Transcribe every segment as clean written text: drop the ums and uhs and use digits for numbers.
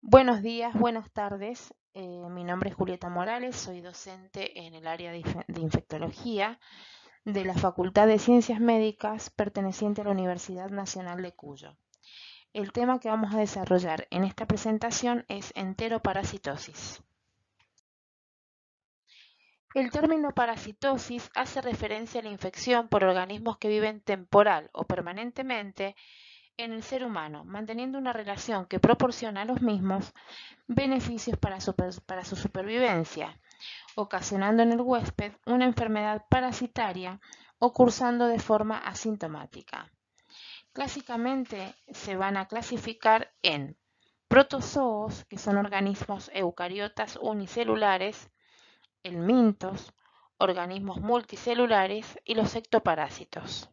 Buenos días, buenas tardes. Mi nombre es Julieta Morales, soy docente en el área de infectología de la Facultad de Ciencias Médicas perteneciente a la Universidad Nacional de Cuyo. El tema que vamos a desarrollar en esta presentación es enteroparasitosis. El término parasitosis hace referencia a la infección por organismos que viven temporal o permanentemente en el ser humano, manteniendo una relación que proporciona a los mismos beneficios para su supervivencia, ocasionando en el huésped una enfermedad parasitaria o cursando de forma asintomática. Clásicamente se van a clasificar en protozoos, que son organismos eucariotas unicelulares, helmintos, organismos multicelulares y los ectoparásitos.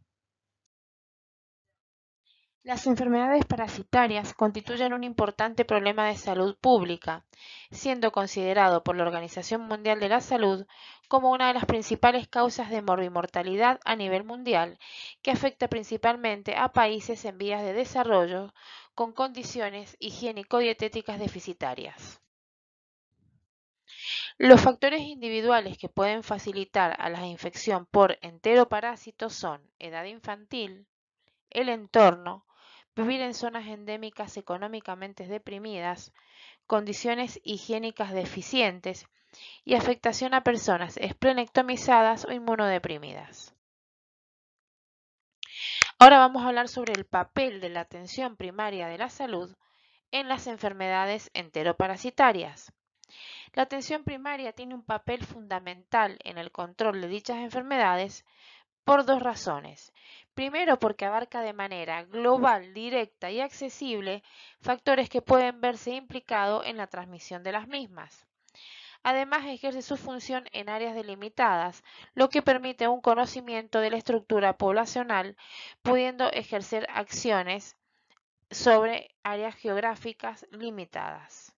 Las enfermedades parasitarias constituyen un importante problema de salud pública, siendo considerado por la Organización Mundial de la Salud como una de las principales causas de morbimortalidad a nivel mundial, que afecta principalmente a países en vías de desarrollo con condiciones higiénico-dietéticas deficitarias. Los factores individuales que pueden facilitar a la infección por enteroparásitos son edad infantil, el entorno, vivir en zonas endémicas económicamente deprimidas, condiciones higiénicas deficientes y afectación a personas esplenectomizadas o inmunodeprimidas. Ahora vamos a hablar sobre el papel de la atención primaria de la salud en las enfermedades enteroparasitarias. La atención primaria tiene un papel fundamental en el control de dichas enfermedades por dos razones. Primero, porque abarca de manera global, directa y accesible factores que pueden verse implicados en la transmisión de las mismas. Además, ejerce su función en áreas delimitadas, lo que permite un conocimiento de la estructura poblacional, pudiendo ejercer acciones sobre áreas geográficas limitadas.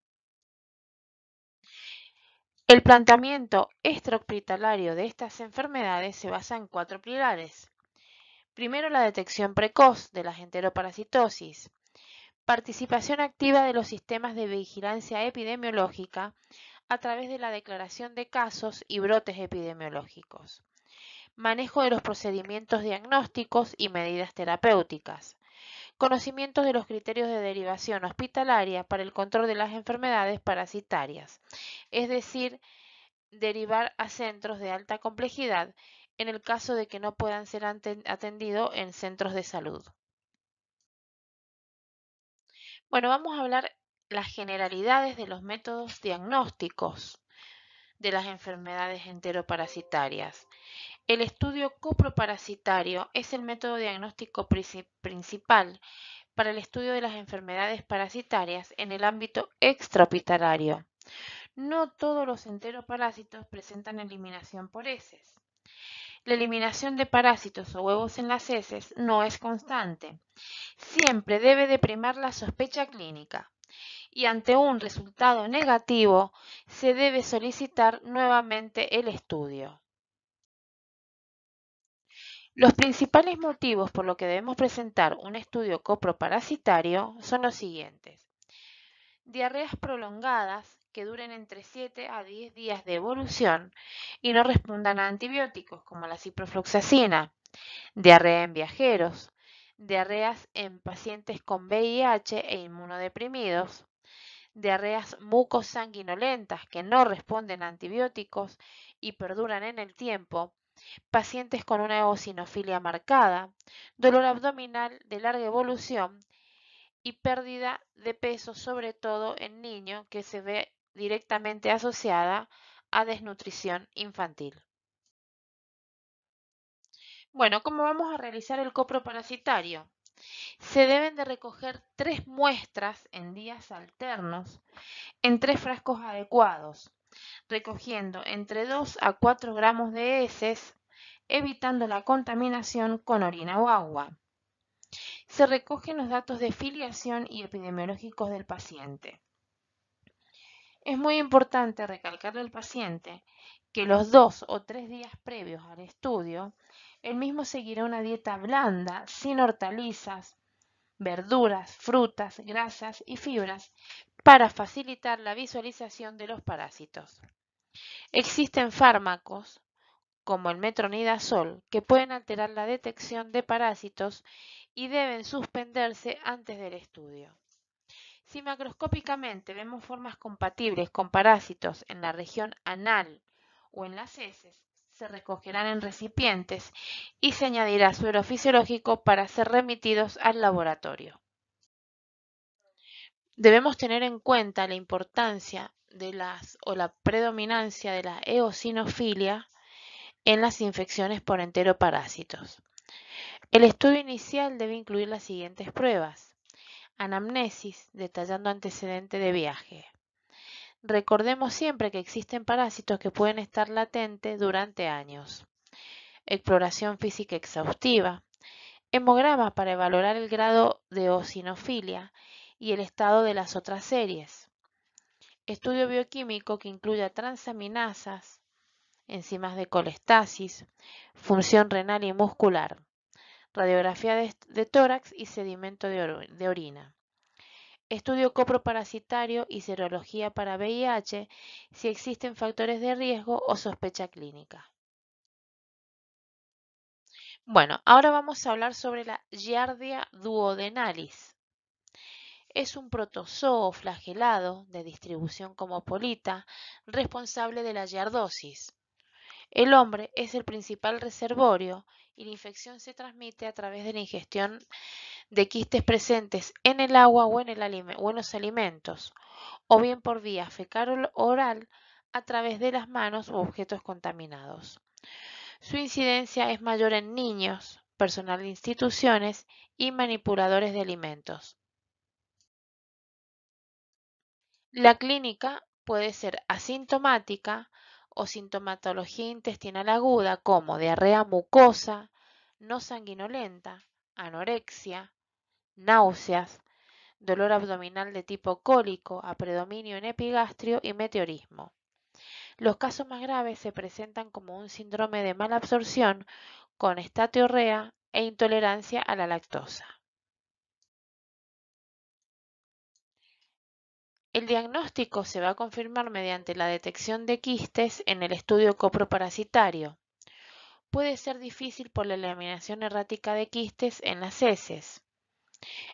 El planteamiento extrahospitalario de estas enfermedades se basa en cuatro pilares. Primero, la detección precoz de la enteroparasitosis, participación activa de los sistemas de vigilancia epidemiológica a través de la declaración de casos y brotes epidemiológicos, manejo de los procedimientos diagnósticos y medidas terapéuticas, conocimiento de los criterios de derivación hospitalaria para el control de las enfermedades parasitarias, es decir, derivar a centros de alta complejidad en el caso de que no puedan ser atendidos en centros de salud. Bueno, vamos a hablar las generalidades de los métodos diagnósticos de las enfermedades enteroparasitarias. El estudio coproparasitario es el método diagnóstico principal para el estudio de las enfermedades parasitarias en el ámbito extrahospitalario. No todos los enteroparásitos presentan eliminación por heces. La eliminación de parásitos o huevos en las heces no es constante. Siempre debe de primar la sospecha clínica y ante un resultado negativo se debe solicitar nuevamente el estudio. Los principales motivos por los que debemos presentar un estudio coproparasitario son los siguientes. Diarreas prolongadas que duren entre 7 a 10 días de evolución y no respondan a antibióticos como la ciprofloxacina. Diarrea en viajeros. Diarreas en pacientes con VIH e inmunodeprimidos. Diarreas mucosanguinolentas que no responden a antibióticos y perduran en el tiempo, pacientes con una eosinofilia marcada, dolor abdominal de larga evolución y pérdida de peso, sobre todo en niños, que se ve directamente asociada a desnutrición infantil. Bueno, ¿cómo vamos a realizar el coproparasitario? Se deben de recoger 3 muestras en días alternos en 3 frascos adecuados, recogiendo entre 2 a 4 gramos de heces, evitando la contaminación con orina o agua. Se recogen los datos de filiación y epidemiológicos del paciente. Es muy importante recalcarle al paciente que los 2 o 3 días previos al estudio, el mismo seguirá una dieta blanda, sin hortalizas, verduras, frutas, grasas y fibras para facilitar la visualización de los parásitos. Existen fármacos como el metronidazol que pueden alterar la detección de parásitos y deben suspenderse antes del estudio. Si macroscópicamente vemos formas compatibles con parásitos en la región anal o en las heces, se recogerán en recipientes y se añadirá suero fisiológico para ser remitidos al laboratorio. Debemos tener en cuenta la importancia de la predominancia de la eosinofilia en las infecciones por enteroparásitos. El estudio inicial debe incluir las siguientes pruebas: anamnesis, detallando antecedente de viaje. Recordemos siempre que existen parásitos que pueden estar latentes durante años. Exploración física exhaustiva. Hemograma para evaluar el grado de eosinofilia y el estado de las otras series. Estudio bioquímico que incluya transaminasas, enzimas de colestasis, función renal y muscular, radiografía de tórax y sedimento de orina. Estudio coproparasitario y serología para VIH si existen factores de riesgo o sospecha clínica. Bueno, ahora vamos a hablar sobre la Giardia duodenalis. Es un protozoo flagelado de distribución cosmopolita responsable de la giardosis. El hombre es el principal reservorio y la infección se transmite a través de la ingestión de quistes presentes en el agua o en los alimentos, o bien por vía fecal oral a través de las manos u objetos contaminados. Su incidencia es mayor en niños, personal de instituciones y manipuladores de alimentos. La clínica puede ser asintomática o sintomatología intestinal aguda como diarrea mucosa, no sanguinolenta, anorexia, náuseas, dolor abdominal de tipo cólico, a predominio en epigastrio y meteorismo. Los casos más graves se presentan como un síndrome de mala absorción con estatiorrea e intolerancia a la lactosa. El diagnóstico se va a confirmar mediante la detección de quistes en el estudio coproparasitario. Puede ser difícil por la eliminación errática de quistes en las heces.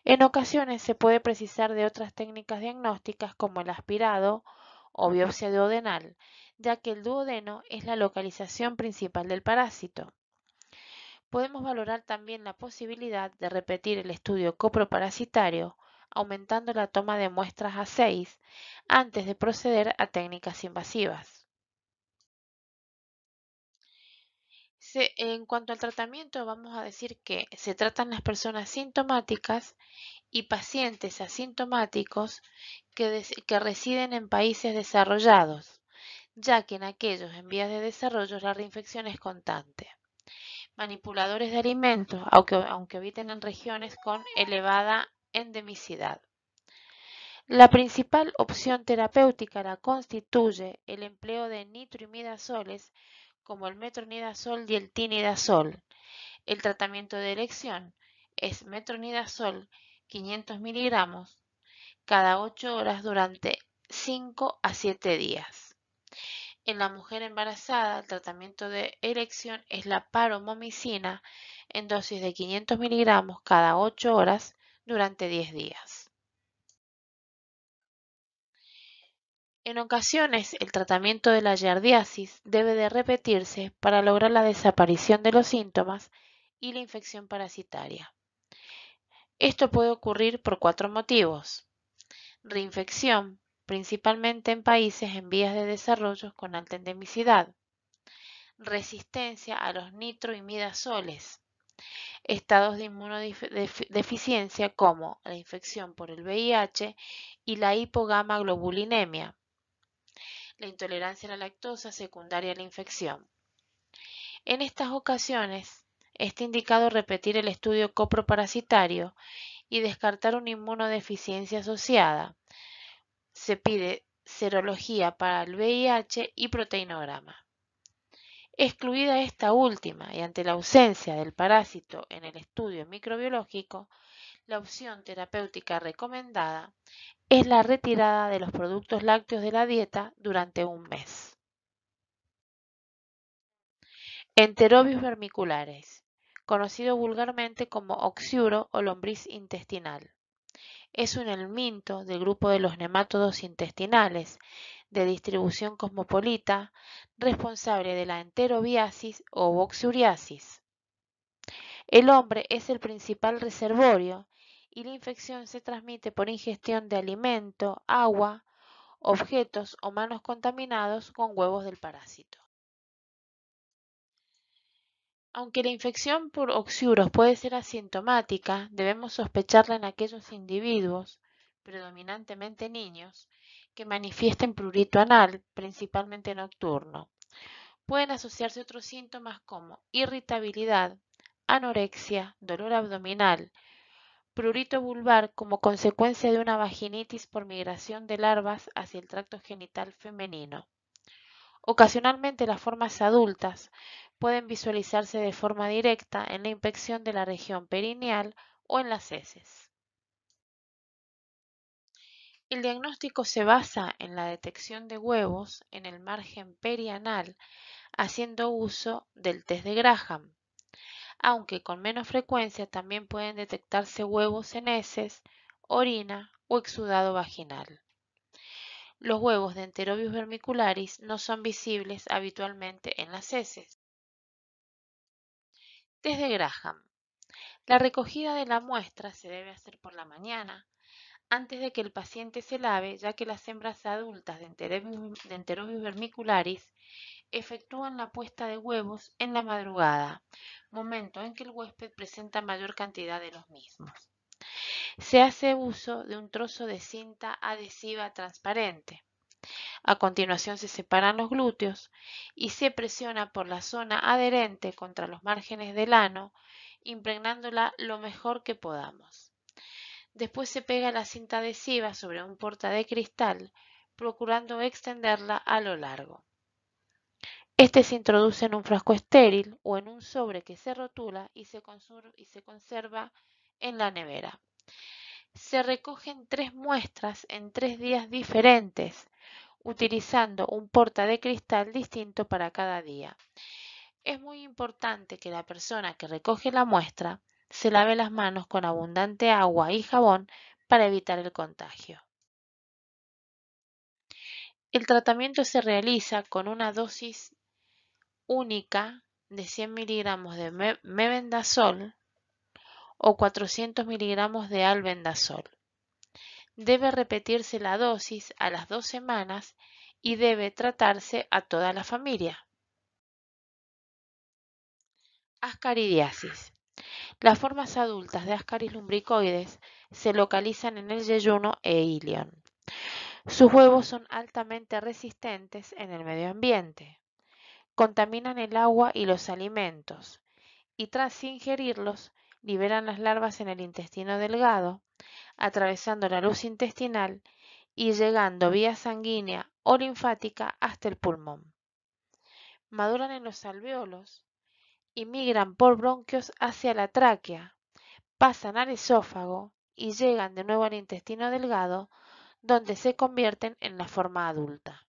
En ocasiones se puede precisar de otras técnicas diagnósticas como el aspirado o biopsia duodenal, ya que el duodeno es la localización principal del parásito. Podemos valorar también la posibilidad de repetir el estudio coproparasitario, aumentando la toma de muestras a 6 antes de proceder a técnicas invasivas. En cuanto al tratamiento, vamos a decir que se tratan las personas sintomáticas y pacientes asintomáticos que residen en países desarrollados, ya que en aquellos en vías de desarrollo la reinfección es constante. Manipuladores de alimentos, aunque habiten en regiones con elevada endemicidad. La principal opción terapéutica la constituye el empleo de nitroimidazoles como el metronidazol y el tinidazol. El tratamiento de elección es metronidazol 500 miligramos cada 8 horas durante 5 a 7 días. En la mujer embarazada, el tratamiento de elección es la paromomicina en dosis de 500 miligramos cada 8 horas durante 10 días. En ocasiones, el tratamiento de la giardiasis debe de repetirse para lograr la desaparición de los síntomas y la infección parasitaria. Esto puede ocurrir por 4 motivos: reinfección, principalmente en países en vías de desarrollo con alta endemicidad; resistencia a los nitroimidazoles; estados de inmunodeficiencia como la infección por el VIH y la hipogamaglobulinemia; la intolerancia a la lactosa secundaria a la infección. En estas ocasiones, está indicado repetir el estudio coproparasitario y descartar una inmunodeficiencia asociada. Se pide serología para el VIH y proteinograma. Excluida esta última y ante la ausencia del parásito en el estudio microbiológico, La opción terapéutica recomendada es la retirada de los productos lácteos de la dieta durante un mes. Enterobius vermiculares, conocido vulgarmente como oxiuro o lombriz intestinal. Es un helminto del grupo de los nemátodos intestinales, de distribución cosmopolita, responsable de la enterobiasis o boxuriasis. El hombre es el principal reservorio y la infección se transmite por ingestión de alimento, agua, objetos o manos contaminados con huevos del parásito. Aunque la infección por oxiuros puede ser asintomática, debemos sospecharla en aquellos individuos, predominantemente niños, que manifiesten prurito anal, principalmente nocturno. Pueden asociarse otros síntomas como irritabilidad, anorexia, dolor abdominal, prurito vulvar como consecuencia de una vaginitis por migración de larvas hacia el tracto genital femenino. Ocasionalmente las formas adultas pueden visualizarse de forma directa en la inspección de la región perineal o en las heces. El diagnóstico se basa en la detección de huevos en el margen perianal haciendo uso del test de Graham, aunque con menos frecuencia también pueden detectarse huevos en heces, orina o exudado vaginal. Los huevos de Enterobius vermicularis no son visibles habitualmente en las heces. Test de Graham. La recogida de la muestra se debe hacer por la mañana, antes de que el paciente se lave, ya que las hembras adultas de Enterobius vermicularis efectúan la puesta de huevos en la madrugada, momento en que el huésped presenta mayor cantidad de los mismos. Se hace uso de un trozo de cinta adhesiva transparente. A continuación se separan los glúteos y se presiona por la zona adherente contra los márgenes del ano, impregnándola lo mejor que podamos. Después se pega la cinta adhesiva sobre un porta de cristal, procurando extenderla a lo largo. Este se introduce en un frasco estéril o en un sobre que se rotula y se conserva en la nevera. Se recogen 3 muestras en 3 días diferentes, utilizando un porta de cristal distinto para cada día. Es muy importante que la persona que recoge la muestra se lave las manos con abundante agua y jabón para evitar el contagio. El tratamiento se realiza con una dosis única de 100 miligramos de mebendazol o 400 miligramos de albendazol. Debe repetirse la dosis a las 2 semanas y debe tratarse a toda la familia. Ascaridiasis. Las formas adultas de Ascaris lumbricoides se localizan en el yeyuno e ilion. Sus huevos son altamente resistentes en el medio ambiente. Contaminan el agua y los alimentos y tras ingerirlos liberan las larvas en el intestino delgado, atravesando la luz intestinal y llegando vía sanguínea o linfática hasta el pulmón. Maduran en los alvéolos y migran por bronquios hacia la tráquea, pasan al esófago y llegan de nuevo al intestino delgado, donde se convierten en la forma adulta.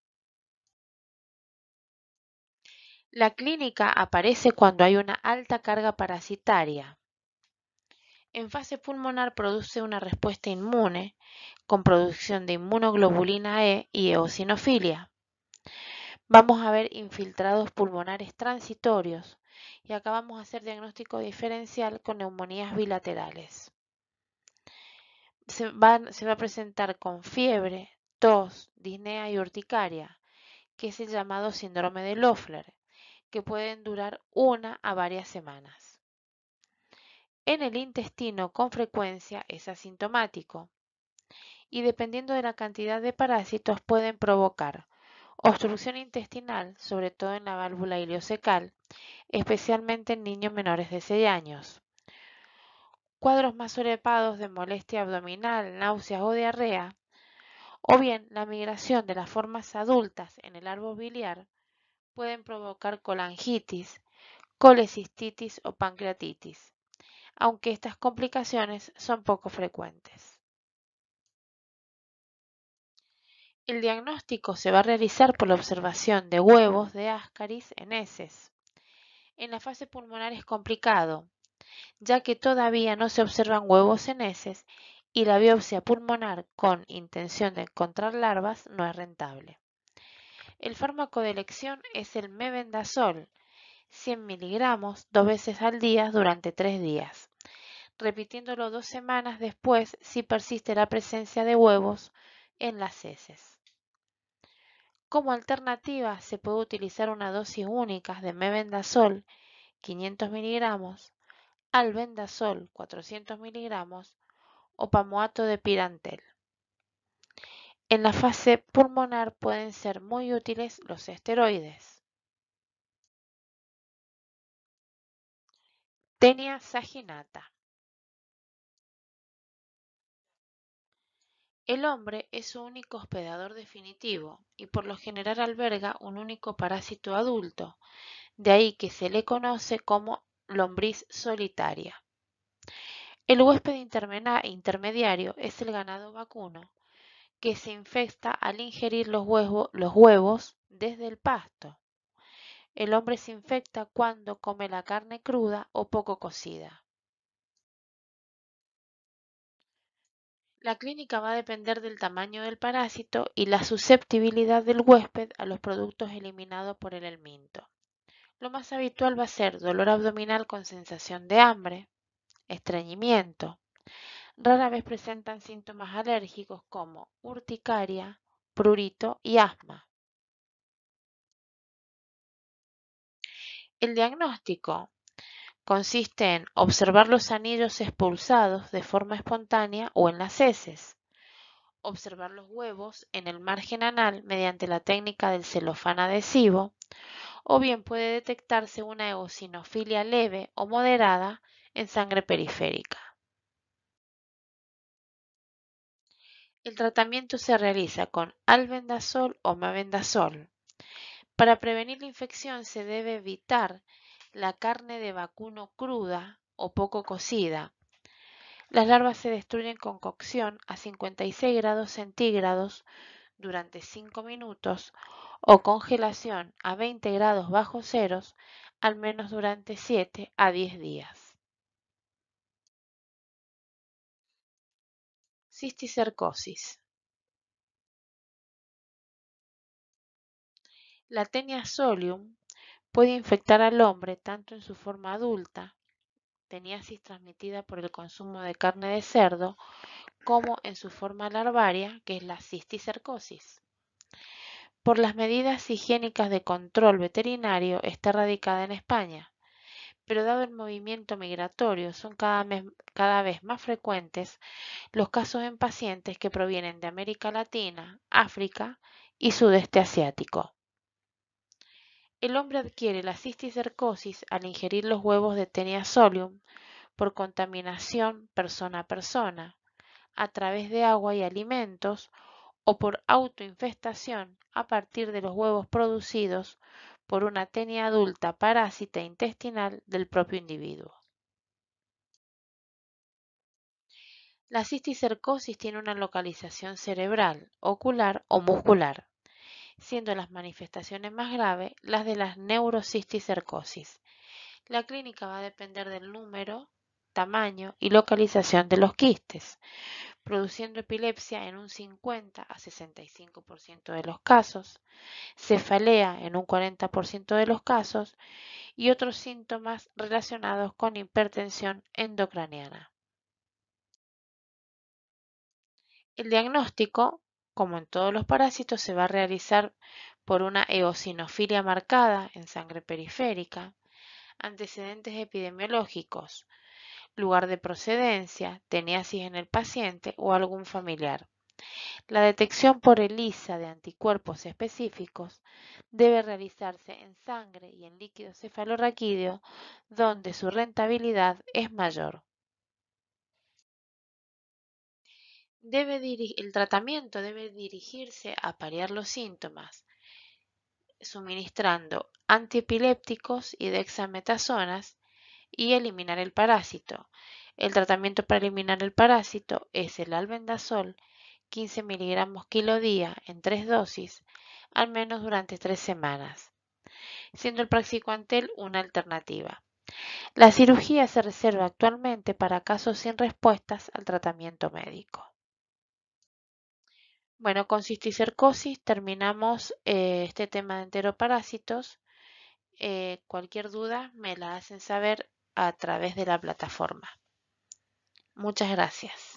La clínica aparece cuando hay una alta carga parasitaria. En fase pulmonar produce una respuesta inmune con producción de inmunoglobulina E y eosinofilia. Vamos a ver infiltrados pulmonares transitorios y acá vamos a hacer diagnóstico diferencial con neumonías bilaterales. Se va a presentar con fiebre, tos, disnea y urticaria, que es el llamado síndrome de Loeffler, que pueden durar 1 a varias semanas. En el intestino con frecuencia es asintomático y dependiendo de la cantidad de parásitos pueden provocar obstrucción intestinal, sobre todo en la válvula ileocecal, especialmente en niños menores de 6 años. Cuadros más sobrepassados de molestia abdominal, náuseas o diarrea, o bien la migración de las formas adultas en el árbol biliar pueden provocar colangitis, colecistitis o pancreatitis. aunque estas complicaciones son poco frecuentes. El diagnóstico se va a realizar por la observación de huevos de Ascaris en heces. En la fase pulmonar es complicado, ya que todavía no se observan huevos en heces y la biopsia pulmonar con intención de encontrar larvas no es rentable. El fármaco de elección es el mebendazol, 100 miligramos 2 veces al día durante 3 días, repitiéndolo 2 semanas después si persiste la presencia de huevos en las heces. Como alternativa, se puede utilizar una dosis única de mebendazol, 500 miligramos, albendazol, 400 miligramos, o pamoato de pirantel. En la fase pulmonar pueden ser muy útiles los esteroides. Tenia saginata. El hombre es su único hospedador definitivo y por lo general alberga un único parásito adulto, de ahí que se le conoce como lombriz solitaria. El huésped intermediario es el ganado vacuno, que se infecta al ingerir los huevos desde el pasto. El hombre se infecta cuando come la carne cruda o poco cocida. La clínica va a depender del tamaño del parásito y la susceptibilidad del huésped a los productos eliminados por el helminto. Lo más habitual va a ser dolor abdominal con sensación de hambre, estreñimiento. Rara vez presentan síntomas alérgicos como urticaria, prurito y asma. El diagnóstico consiste en observar los anillos expulsados de forma espontánea o en las heces, observar los huevos en el margen anal mediante la técnica del celofán adhesivo, o bien puede detectarse una eosinofilia leve o moderada en sangre periférica. El tratamiento se realiza con albendazol o mebendazol. Para prevenir la infección se debe evitar la carne de vacuno cruda o poco cocida. Las larvas se destruyen con cocción a 56 grados centígrados durante 5 minutos o congelación a 20 grados bajo ceros al menos durante 7 a 10 días. Cisticercosis. La Taenia solium puede infectar al hombre tanto en su forma adulta, teniasis transmitida por el consumo de carne de cerdo, como en su forma larvaria, que es la cisticercosis. Por las medidas higiénicas de control veterinario está radicada en España, pero dado el movimiento migratorio son cada vez más frecuentes los casos en pacientes que provienen de América Latina, África y Sudeste Asiático. El hombre adquiere la cisticercosis al ingerir los huevos de Taenia solium por contaminación persona a persona, a través de agua y alimentos o por autoinfestación a partir de los huevos producidos por una tenia adulta parásita intestinal del propio individuo. La cisticercosis tiene una localización cerebral, ocular o muscular, siendo las manifestaciones más graves las de la neurocisticercosis. La clínica va a depender del número, tamaño y localización de los quistes, produciendo epilepsia en un 50 a 65% de los casos, cefalea en un 40% de los casos y otros síntomas relacionados con hipertensión endocraniana. El diagnóstico, como en todos los parásitos, se va a realizar por una eosinofilia marcada en sangre periférica, antecedentes epidemiológicos, lugar de procedencia, teniasis en el paciente o algún familiar. La detección por ELISA de anticuerpos específicos debe realizarse en sangre y en líquido cefalorraquídeo, donde su rentabilidad es mayor. El tratamiento debe dirigirse a paliar los síntomas, suministrando antiepilépticos y dexametasonas y eliminar el parásito. El tratamiento para eliminar el parásito es el albendazol, 15 miligramos kilo día en 3 dosis, al menos durante 3 semanas, siendo el praziquantel una alternativa. La cirugía se reserva actualmente para casos sin respuestas al tratamiento médico. Bueno, con cisticercosis terminamos este tema de enteroparásitos. Cualquier duda me la hacen saber a través de la plataforma. Muchas gracias.